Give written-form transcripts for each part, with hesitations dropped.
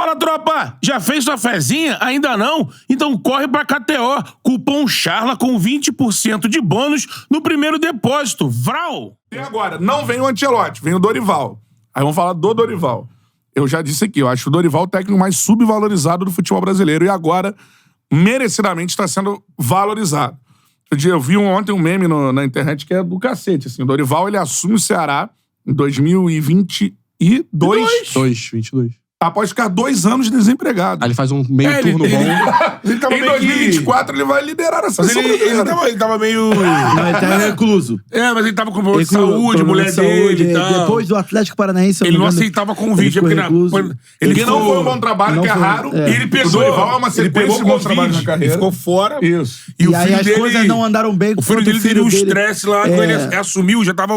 Fala, tropa! Já fez sua fezinha? Ainda não? Então corre pra KTO. Cupom CHARLA com 20% de bônus no primeiro depósito. Vral! E agora? Não vem o Ancelotti, vem o Dorival. Aí vamos falar do Dorival. Eu já disse aqui, eu acho o Dorival o técnico mais subvalorizado do futebol brasileiro. E agora, merecidamente, está sendo valorizado. Eu vi ontem um meme na internet que é do cacete. Assim, o Dorival, ele assume o Ceará em 2022. 22. Após ficar 2 anos desempregado. Aí ele faz um meio turno bom. Ele tava em 2024 ele vai liderar essa Mas ele tava meio... Não, ele tá recluso. Mas ele tava com problema de saúde, mulher dele e tal. Depois do Atlético Paranaense... Ele não aceitava convite. Ele não foi um bom trabalho, que é raro. E ele pegou... O Dorival é uma sequência de bons trabalhos na Ele carreira. ficou fora. Isso. E aí as coisas não andaram bem. O filho dele teve um estresse lá, quando ele assumiu, já tava...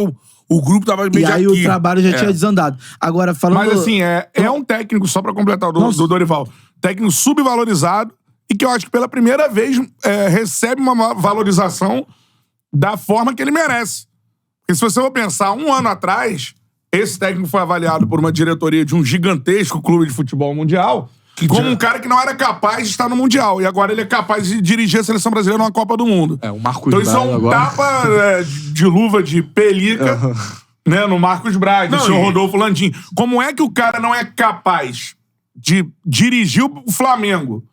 O grupo tava meio E aí aqui. o trabalho já tinha desandado. Agora, falando... Mas assim, é um técnico, só pra completar do Dorival, técnico subvalorizado e que eu acho que pela primeira vez recebe uma valorização da forma que ele merece. Porque se você for pensar, 1 ano atrás, esse técnico foi avaliado por uma diretoria de um gigantesco clube de futebol mundial como um cara que não era capaz de estar no Mundial. E agora ele é capaz de dirigir a seleção brasileira numa Copa do Mundo. O Marcos Então isso é um agora. tapa de luva de pelica né, no Marcos Braz, no senhor Rodolfo Landim. Como é que o cara não é capaz de dirigir o Flamengo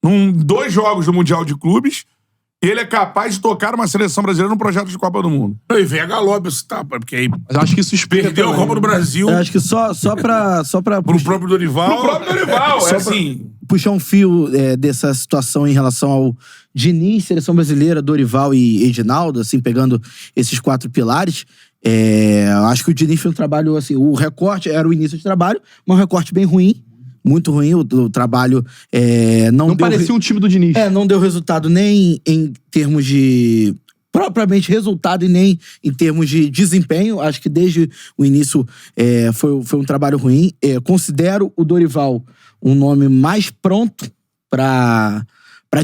em 2 jogos do Mundial de Clubes e ele é capaz de tocar uma seleção brasileira num projeto de Copa do Mundo? E vem a galope esse tapa, porque aí Mas eu acho que isso explica perdeu a também. Copa do Brasil Eu acho que só pra pro próprio Dorival. O próprio Dorival, Só assim... puxar um fio dessa situação em relação ao Diniz, Seleção Brasileira, Dorival e Edinaldo, assim, pegando esses 4 pilares, acho que o Diniz fez um trabalho, assim, o recorte era o início de trabalho, mas um recorte bem ruim, muito ruim, o trabalho não deu... parecia um time do Diniz. Não deu resultado nem em termos de... propriamente resultado e nem em termos de desempenho. Acho que desde o início foi um trabalho ruim. Considero o Dorival um nome mais pronto para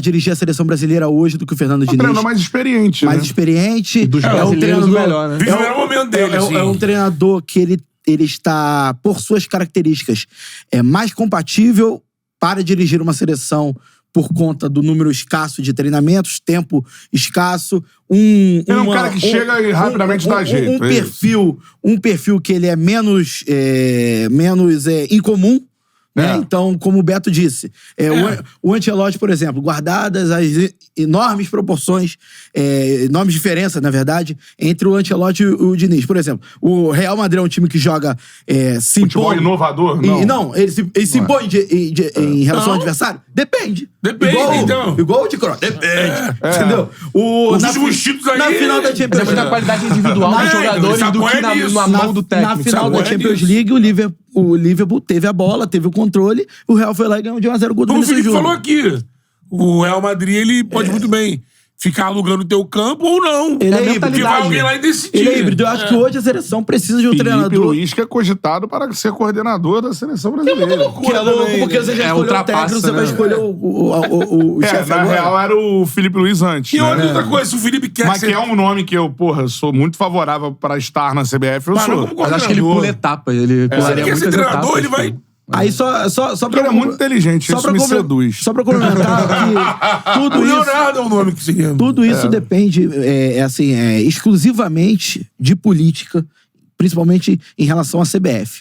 dirigir a seleção brasileira hoje do que o Fernando Diniz. Um treinador mais experiente, mais né? experiente. Dos um brasileiros, treinador o melhor, né? Vive o melhor momento dele, assim. É um treinador que ele está, por suas características, mais compatível para dirigir uma seleção por conta do número escasso de treinamentos, tempo escasso, É um cara que chega e rapidamente dá jeito. Um perfil que ele é menos incomum. Né? Então, como o Beto disse, o Ancelotti, por exemplo, guardadas as enormes proporções, enormes diferenças, na verdade, entre o Ancelotti e o Diniz. Por exemplo, o Real Madrid é um time que joga se Futebol impõe... inovador? Não, ele se impõe em relação ao adversário? Depende. Igual o de Kroos. Depende. Entendeu? Os últimos títulos aí... Na final da Champions Mas é muita qualidade individual dos jogadores do que na mão do técnico. Na final da Champions League, o Liverpool teve a bola, teve o controle, o Real foi lá e ganhou de 1-0 o gol do Como o Vinícius Felipe Júnior. falou aqui, o Real Madrid, ele pode muito bem ficar alugando o teu campo ou não. Ele é Porque híbrido. vai alguém lá e decidir. Ele é híbrido. Eu acho que hoje a seleção precisa de um Felipe treinador. Luiz, que é cogitado para ser coordenador da seleção brasileira. Que é louco, porque você já escolheu o técnico, você vai escolher o chefe Na agora. real, era o Felipe Luiz antes. E né? outra coisa, se o Felipe quer Mas que é um nome que eu, sou muito favorável para estar na CBF, eu sou. Mas acho que ele pula etapa. Ele pularia quer ser muitas treinador, etapas. ele vai... Aí só Porque ele é muito inteligente, isso me seduz. Só pra complementar que O tudo isso... Leonardo é o nome que seria. Tudo isso depende, exclusivamente de política, principalmente em relação à CBF.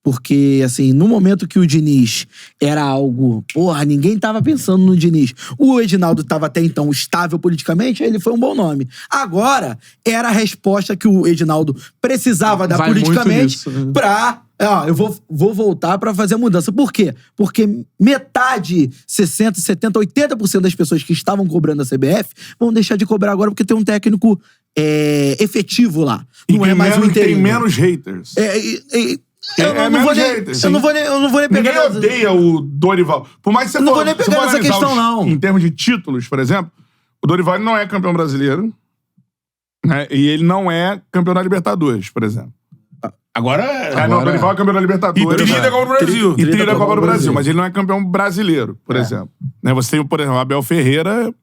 Porque, assim, no momento que o Diniz era algo... ninguém tava pensando no Diniz. O Edinaldo tava até então estável politicamente, ele foi um bom nome. Agora, era a resposta que o Edinaldo precisava dar politicamente pra... eu vou voltar pra fazer a mudança. Por quê? Porque metade, 60%, 70%, 80% das pessoas que estavam cobrando a CBF vão deixar de cobrar agora porque tem um técnico efetivo lá. Não é mais um interino. Tem menos haters. Eu não vou nem pegar... Ninguém odeia o Dorival. Por mais que você não vou nem pegar nessa questão, não. Em termos de títulos, por exemplo, o Dorival não é campeão brasileiro, né? E ele não é campeão da Libertadores, por exemplo. Agora... O Dorival é campeão da Libertadores. E trilha da Copa do Brasil. E trilha da Copa do Brasil. Mas ele não é campeão brasileiro, por exemplo. Né? Você tem, por exemplo, o Abel Ferreira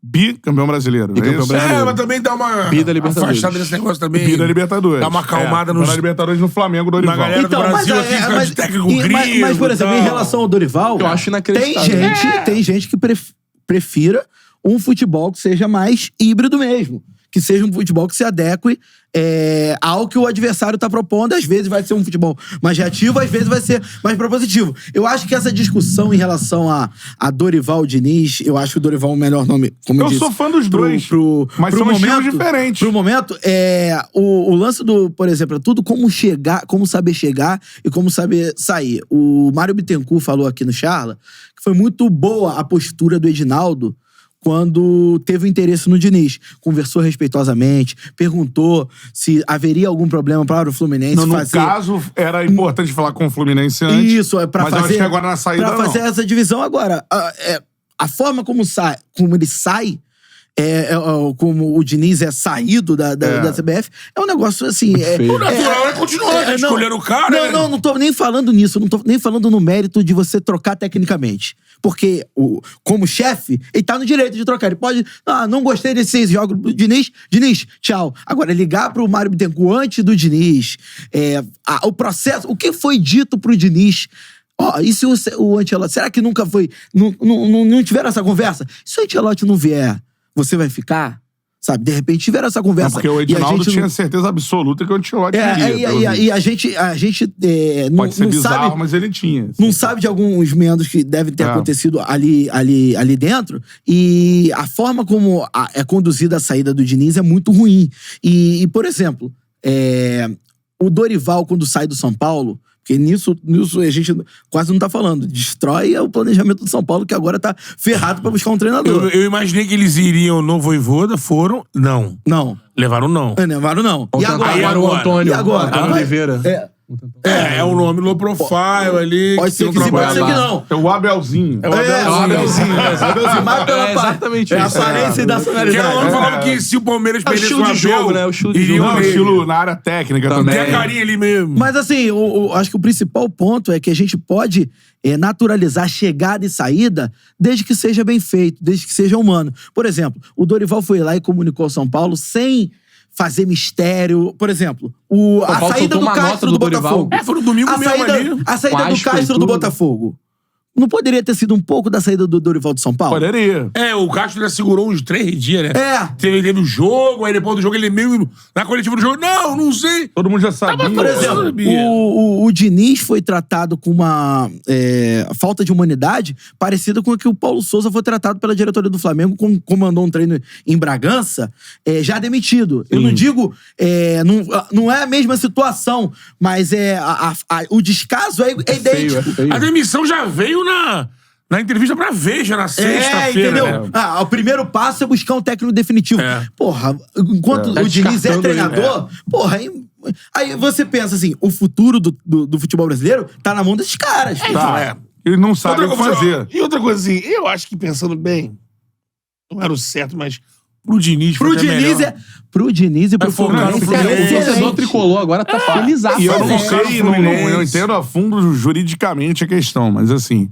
bicampeão brasileiro. Bicampeão brasileiro. mas também dá uma Bi da Libertadores. afastada desse negócio também. Bi da Libertadores. Dá uma acalmada nos... Na Libertadores no Flamengo, Dorival. Na galera do Brasil aqui, de técnico gringo. Mas, por exemplo, e em tal. relação ao Dorival, Eu acho inacreditável. tem gente que prefira um futebol que seja mais híbrido mesmo. Que seja um futebol que se adeque ao que o adversário tá propondo. Às vezes vai ser um futebol mais reativo, às vezes vai ser mais propositivo. Eu acho que essa discussão em relação a Dorival Diniz, eu acho que o Dorival é o melhor nome, como eu disse. Eu sou fã dos dois, mas pro são estilos momento, diferentes. Pro momento, o lance do, por exemplo, é tudo como chegar, como saber chegar e como saber sair. O Mário Bittencourt falou aqui no Charla que foi muito boa a postura do Edinaldo quando teve o interesse no Diniz. Conversou respeitosamente, perguntou se haveria algum problema para o Fluminense No fazer... caso, era importante falar com o Fluminense antes. Isso, é pra mas fazer... eu acho que agora na saída pra fazer essa divisão agora. A forma como ele sai, como o Diniz é saído da CBF, é um negócio assim... O natural é continuar escolhendo o cara. Não tô nem falando nisso. Não tô nem falando no mérito de você trocar tecnicamente. Porque, como chefe, ele tá no direito de trocar. Ele pode... não gostei desses 6 jogos do Diniz. Diniz, tchau. Agora, ligar pro Mário Bittencourt antes do Diniz. O processo... O que foi dito pro Diniz... e se o Ancelotti... Será que nunca foi... Não tiveram essa conversa? Se o Ancelotti não vier, você vai ficar? Sabe? De repente tiveram essa conversa. Porque o Edinaldo tinha certeza absoluta que o Ancelotti iria. E a gente pode ser não bizarro, sabe, mas ele tinha. não sabe de alguns meandros que devem ter acontecido ali dentro. E a forma como é conduzida a saída do Diniz é muito ruim. E por exemplo, o Dorival, quando sai do São Paulo... Porque nisso a gente quase não tá falando. Destrói o planejamento do São Paulo, que agora tá ferrado pra buscar um treinador. Eu imaginei que eles iriam no Voivoda, foram... Não. Levaram não. Levaram não. E agora? Agora o Antônio. E agora? Antônio Oliveira. É um nome low profile ali. Pode ser que sim, pode ser que não. É o Abelzinho. É o Abelzinho. Mas pela exatamente a isso. aparência e da Que era sonoridade. um falava que se o Palmeiras É o perdesse estilo o de jogo, Abel, né? O estilo de iriam jogo. nele. Estilo na área técnica também. Tem a carinha ali mesmo. Mas assim, acho que o principal ponto é que a gente pode naturalizar chegada e saída desde que seja bem feito, desde que seja humano. Por exemplo, o Dorival foi lá e comunicou ao São Paulo sem fazer mistério. Por exemplo, a saída do Castro do Botafogo. Foi no domingo mesmo ali. A saída do Castro do Botafogo. Não poderia ter sido um pouco da saída do Dorival de São Paulo? Poderia. O Castro já segurou uns 3 dias, né? Teve o jogo, aí depois do jogo ele meio... Na coletiva do jogo, não sei. Todo mundo já sabia. Por exemplo, o Diniz foi tratado com uma falta de humanidade parecida com a que o Paulo Souza foi tratado pela diretoria do Flamengo, comandou um treino em Bragança, já demitido. Eu não digo... não é a mesma situação, mas o descaso é idêntico. A demissão já veio na entrevista pra Veja, na sexta-feira. Entendeu? Né? O primeiro passo é buscar um técnico definitivo. Porra, enquanto o Diniz é treinador, aí você pensa assim, o futuro do futebol brasileiro tá na mão desses caras. Ele não sabe o que fazer. E outra coisa assim, eu acho que pensando bem, não era o certo, mas pro Diniz Pro Diniz e pro Fluminense. O torcedor tricolor agora tá feliz. E eu não sei, não entendo a fundo juridicamente a questão, mas assim,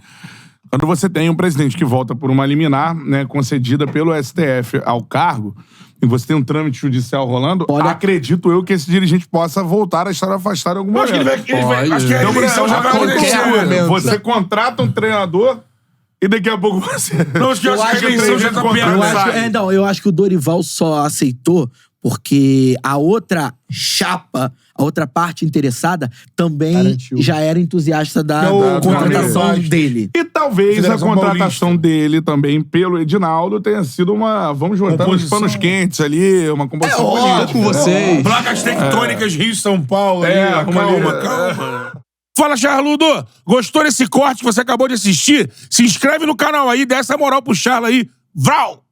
quando você tem um presidente que volta por uma liminar, né, concedida pelo STF ao cargo, e você tem um trâmite judicial rolando, acredito eu que esse dirigente possa voltar a estar afastado em algum momento. Acho que a eleição já vai acontecer. Você contrata um treinador e daqui a pouco você... Eu acho que a eleição já tá piada. Eu acho que o Dorival só aceitou porque a outra chapa, a outra parte interessada, também já era entusiasta da contratação dele. E talvez a contratação dele também pelo Edinaldo tenha sido uma... Vamos juntar uns panos quentes ali, uma composição bonita. Com vocês. Placas tectônicas Rio-São Paulo. Calma. Fala, Charludo! Gostou desse corte que você acabou de assistir? Se inscreve no canal aí, dá essa moral pro Charla aí. Vral!